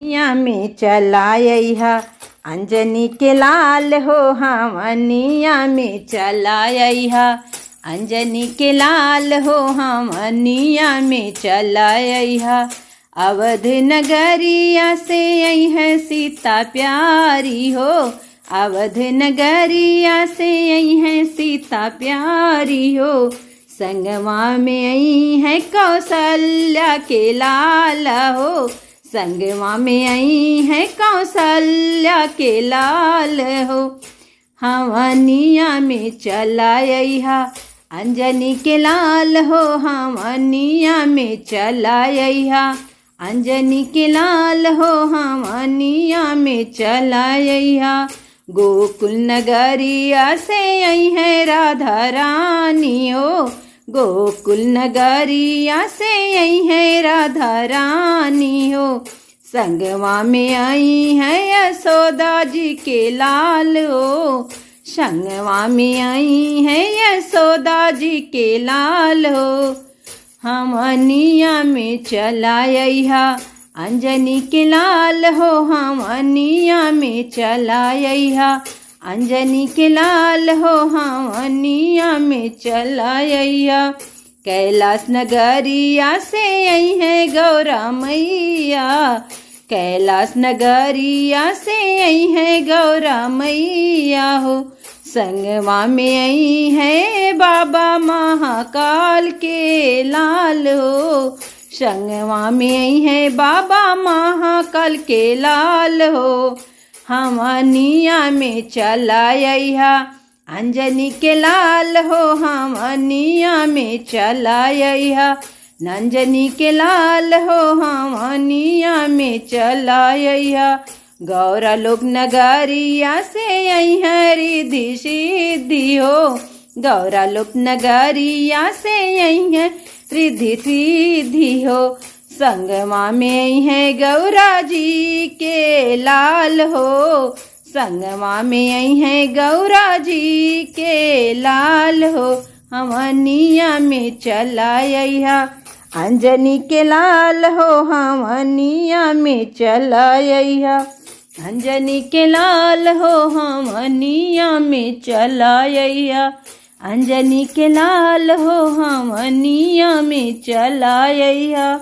दुनिया में चलाइहा अंजनी के लाल हो हमनिया में चलाइहा अंजनी के लाल हो हमनिया में चलाइहा। अवध नगरिया से आई है सीता प्यारी हो, अवध नगरिया से आई है सीता प्यारी हो। संगमा में आई है कौशल्या के लाल हो, संगमा में आई है कौशल्या के लाल हो। हमनिया में चलाइहा अंजनी के लाल हो, हमनिया में चलाइहा अंजनी के लाल हो, हमनिया में चलाइहा। गोकुल नगरिया से आई है राधा रानी हो, गोकुल नगरिया से आई है राधा रानी हो। संगमा में आई है यशोदा जी के लाल हो, संगमा में आई है यशोदा जी के लाल हो। हमनिया में चलाइहा अंजनी के लाल हो, हमनिया में चलाइहा अंजनी के लाल हो, हमनिया में चलाइहा। कैलाश नगरिया से आई है गौरा मैया, कैलाश नगरिया से आई है गौरा मैया हो। संगमा में आई है बाबा महाकाल के लाल हो, संगमा में आई है बाबा महाकाल के लाल हो। हमनिया में चलाइहा अंजनी के लाल हो, हमनिया में चलाइहा अंजनी के लाल हो, हमनिया में चलाइहा। गौरा लोक नगरिया से आई है रिद्धि सिद्धि हो, गौरा लोक नगरिया से आई है रिद्धि सिद्धि हो। संगमा में आई है गौरा जी के लाल हो, संगमा में आई है गौरा जी के लाल हो। हमनिया में चलाइहा अंजनी के लाल हो, हमनिया में चलाइहा अंजनी के लाल हो, हमनिया में चलाइहा अंजनी के लाल हो, हमनिया में चलाइहा।